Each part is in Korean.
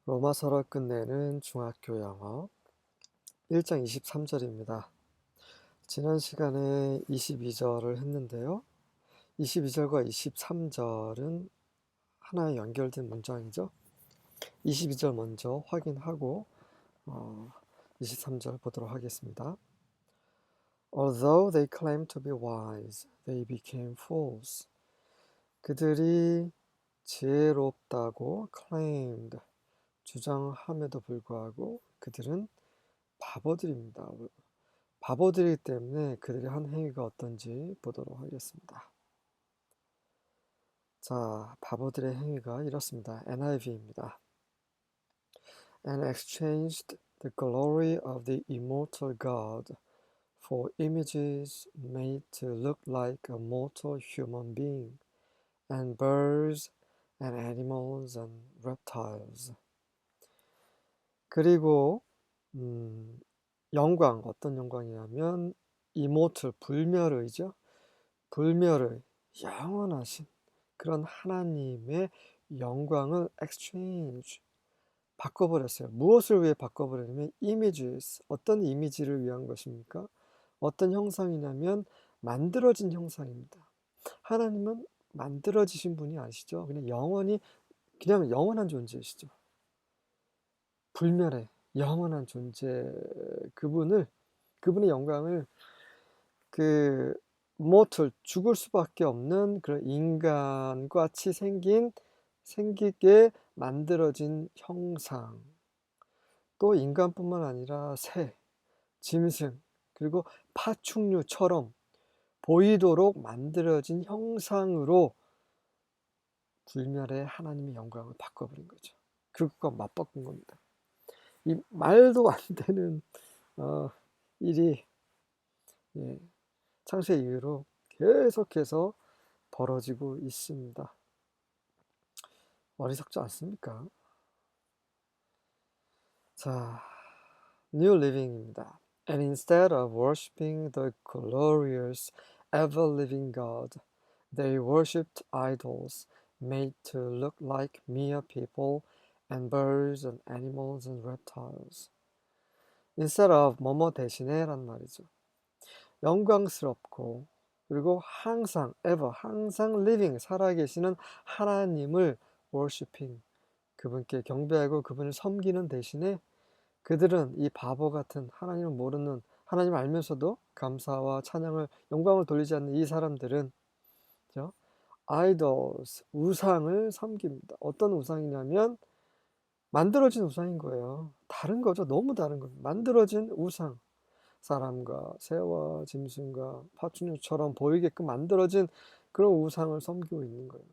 로마서를 끝내는 중학교 영어 1장 23절입니다. 지난 시간에 22절을 했는데요. 22절과 23절은 하나의 연결된 문장이죠. 22절 먼저 확인하고 23절 보도록 하겠습니다. Although they claimed to be wise, they became fools. 그들이 지혜롭다고 claimed, 주장함에도 불구하고 그들은 바보들입니다. 바보들이기 때문에 그들이 한 행위가 어떤지 보도록 하겠습니다. 자, 바보들의 행위가 이렇습니다. NIV입니다. And exchanged the glory of the immortal God for images made to look like a mortal human being, and birds and animals and reptiles. 그리고 영광, 어떤 영광이냐면 이모틀, 불멸의죠. 불멸의, 영원하신 그런 하나님의 영광을 exchange, 바꿔버렸어요. 무엇을 위해 바꿔버렸냐면 images, 어떤 이미지를 위한 것입니까? 어떤 형상이냐면 만들어진 형상입니다. 하나님은 만들어지신 분이 아니시죠. 그냥 영원한 존재이시죠. 불멸의 영원한 존재, 그분의 영광을 mortal, 죽을 수밖에 없는 그런 인간과 같이 생기게 만들어진 형상, 또 인간뿐만 아니라 새, 짐승, 그리고 파충류처럼 보이도록 만들어진 형상으로 불멸의 하나님의 영광을 바꿔버린 거죠. 그것과 맞바꾼 겁니다. 이 말도 안 되는 일이 창세 이후로 계속해서 벌어지고 있습니다. 어리석지 않습니까? 자, New Living입니다. And instead of worshiping the glorious, ever-living God, they worshipped idols made to look like mere people and birds and animals and reptiles. Instead of 뭐뭐 대신에 란 말이죠. 영광스럽고 그리고 항상 ever, 항상 living, 살아계시는 하나님을 worshiping, 그분께 경배하고 그분을 섬기는 대신에 그들은 이 바보 같은 하나님을 모르는, 하나님을 알면서도 감사와 찬양을, 영광을 돌리지 않는 이 사람들은 idols, 우상을 섬깁니다. 어떤 우상이냐면 만들어진 우상인 거예요. 다른 거죠. 너무 다른 거예요. 만들어진 우상. 사람과 새와 짐승과 파충류처럼 보이게끔 만들어진 그런 우상을 섬기고 있는 거예요.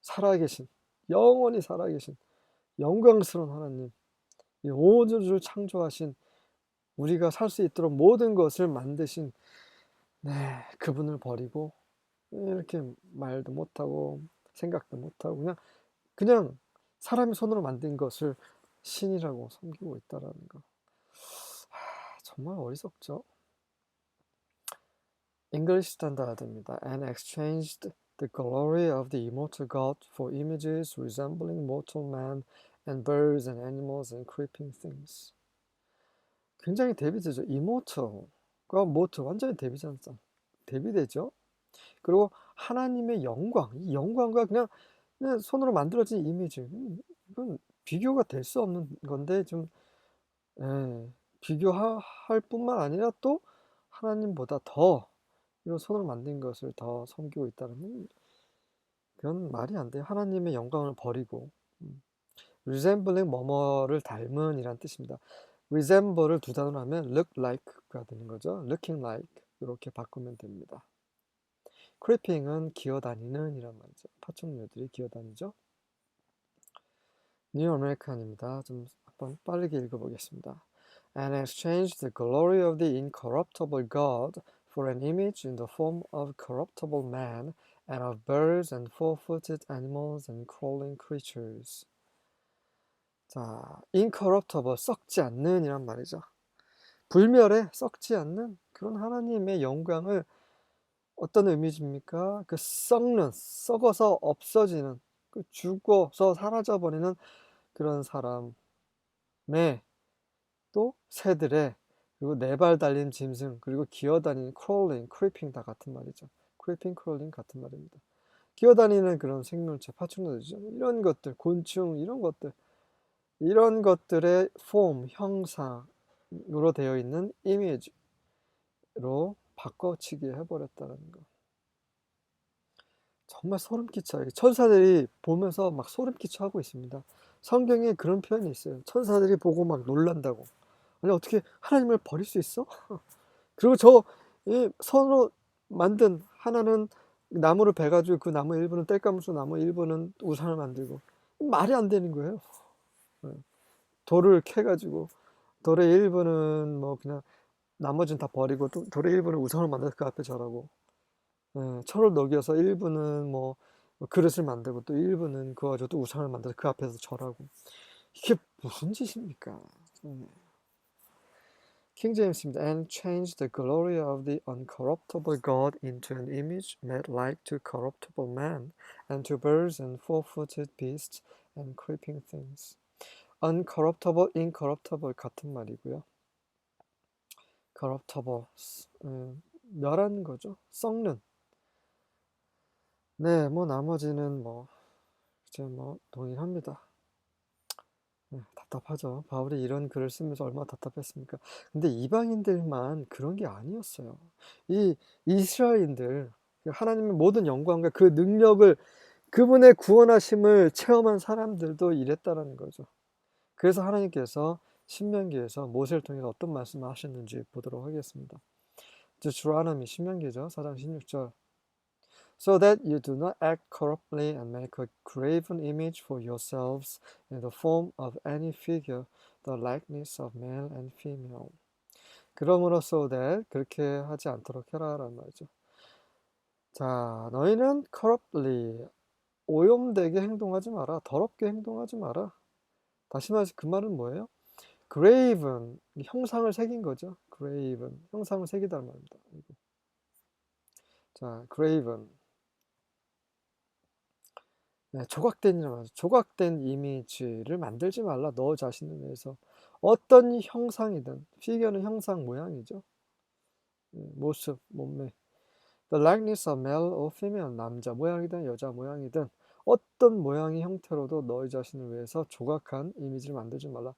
살아계신, 영원히 살아계신 영광스러운 하나님, 이 온 우주를 창조하신, 우리가 살 수 있도록 모든 것을 만드신 그분을 버리고 이렇게 말도 못하고 생각도 못하고 그냥 사람이 손으로 만든 것을 신이라고 섬기고 있다라는 거. 정말 어리석죠. English Standard입니다. And exchanged the glory of the immortal God for images resembling mortal man and birds and animals and creeping things. 굉장히 대비되죠. immortal과 mortal 완전히 대비되죠. 그리고 하나님의 영광, 이 영광과 그냥 손으로 만들어진 이미지, 이건 비교가 될 수 없는 건데 좀 비교할 뿐만 아니라 또 하나님보다 더 이런 손으로 만든 것을 더 섬기고 있다는, 그건 말이 안 돼요. 하나님의 영광을 버리고. resembling 뭐뭐를 닮은 이란 뜻입니다. resemble을 두 단어로 하면 look like가 되는 거죠. looking like 이렇게 바꾸면 됩니다. creeping은 기어다니는 이란 말이죠. 파충류들이 기어다니죠. New American입니다. 좀 한번 빠르게 읽어보겠습니다. And exchanged the glory of the incorruptible God for an image in the form of corruptible man and of birds and four-footed animals and crawling creatures. 자, incorruptible, 썩지 않는 이란 말이죠. 불멸에 썩지 않는 그런 하나님의 영광을, 어떤 의미입니까? 썩어서 없어지는, 죽어서 사라져버리는 그런 사람의 또 새들의 그리고 네 발 달린 짐승 그리고 기어다니는 crawling, creeping 다 같은 말이죠. creeping, crawling 같은 말입니다. 기어다니는 그런 생물체, 파충류죠. 이런 것들, 곤충 이런 것들의 form, 형상으로 되어 있는 이미지로 바꿔치기 해버렸다는 거. 정말 소름 끼쳐요. 천사들이 보면서 막 소름 끼쳐 하고 있습니다. 성경에 그런 표현이 있어요. 천사들이 보고 막 놀란다고. 아니 어떻게 하나님을 버릴 수 있어? 그리고 서로 만든 하나는 나무를 베가지고 그 나무 일부는 땔감으로 나무 일부는 우상을 만들고 말이 안 되는 거예요. 돌을 캐가지고 돌의 일부는 뭐 그냥 나머지는 다 버리고 또 돌의 일부는 우상을 만들어서 그 앞에 절하고 철을 녹여서 일부는 뭐 그릇을 만들고 또 일부는 그거 가지고 또 우상을 만들어서 그 앞에서 절하고 이게 무슨 짓입니까? 킹 제임스입니다. And change the glory of the uncorruptible God into an image made like to corruptible man and to birds and four-footed beasts and creeping things. uncorruptible, incorruptible 같은 말이고요. corruptible, 멸하는 거죠. 썩는. 네, 뭐 나머지는 뭐 이제 뭐 동일합니다. 네, 답답하죠. 바울이 이런 글을 쓰면서 얼마나 답답했습니까? 근데 이방인들만 그런 게 아니었어요. 이 이스라엘인들, 하나님의 모든 영광과 그 능력을, 그분의 구원하심을 체험한 사람들도 이랬다라는 거죠. 그래서 하나님께서 신명기에서 모세를 통해서 어떤 말씀을 하셨는지 보도록 하겠습니다. 주라노미 신명기죠. 4장 16절. So that you do not act corruptly and make a graven image for yourselves in the form of any figure, the likeness of male and female. 그러므로 so that 그렇게 하지 않도록 해라라는 말이죠. 자, 너희는 corruptly 오염되게 행동하지 마라. 더럽게 행동하지 마라. 다시 말해서 그 말은 뭐예요? graven, 형상을 새긴 거죠. graven, 형상을 새기다는 말입니다. 자, graven. 네, 조각된이라는 말이죠. 조각된 이미지를 만들지 말라. 너 자신을 위해서. 어떤 형상이든, 피겨는 형상 모양이죠. 모습, 몸매. The likeness of male or female, 남자 모양이든 여자 모양이든 어떤 모양의 형태로도 너희 자신을 위해서 조각한 이미지를 만들지 말라.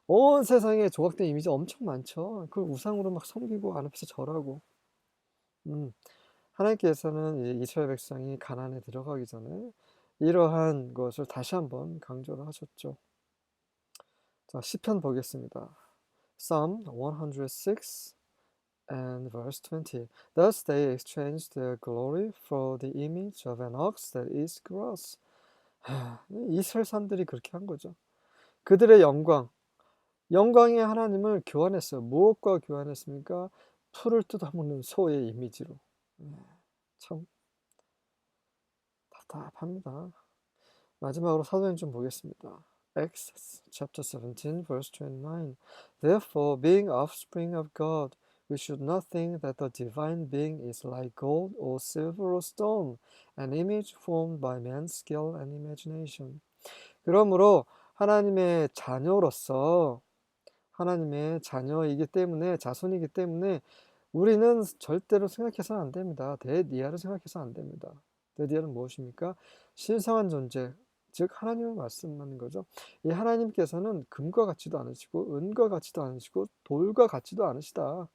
온 세상에 조각된 이미지 엄청 많죠. 그 우상으로 막 섬기고 안 앞에서 절하고. 하나님께서는 이스라엘 백성이 가나안에 들어가기 전에 이러한 것을 다시 한번 강조를 하셨죠. 자, 시편 보겠습니다. Psalm 106 and verse 20. Thus they exchanged their glory for the image of an ox that eats grass. 이스라엘 사람들이 그렇게 한 거죠. 그들의 영광의 하나님을 교환했어요. 무엇과 교환했습니까? 풀을 뜯어먹는 소의 이미지로. 참 답답합니다. 마지막으로 사도행 좀 보겠습니다. Acts chapter 17 verse 29. Therefore, being offspring of God, we should not think that the divine being is like gold or silver or stone, an image formed by man's skill and imagination. 그러므로 하나님의 자녀로서 하나님의 자녀이기 때문에 자손이기 때문에 우리는 절대로 생각해서는 안 됩니다. 데디아를 생각해서는 안 됩니다. 데디아는 무엇입니까? 신성한 존재, 즉 하나님을 말씀하는 거죠. 이 하나님께서는 금과 같지도 않으시고 은과 같지도 않으시고 돌과 같지도 않으시다.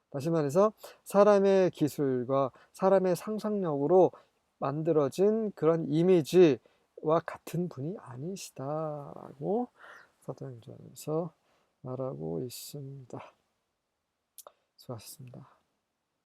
다시 말해서 사람의 기술과 사람의 상상력으로 만들어진 그런 이미지와 같은 분이 아니시다라고 사도행전에서 말하고 있습니다. 수고하셨습니다.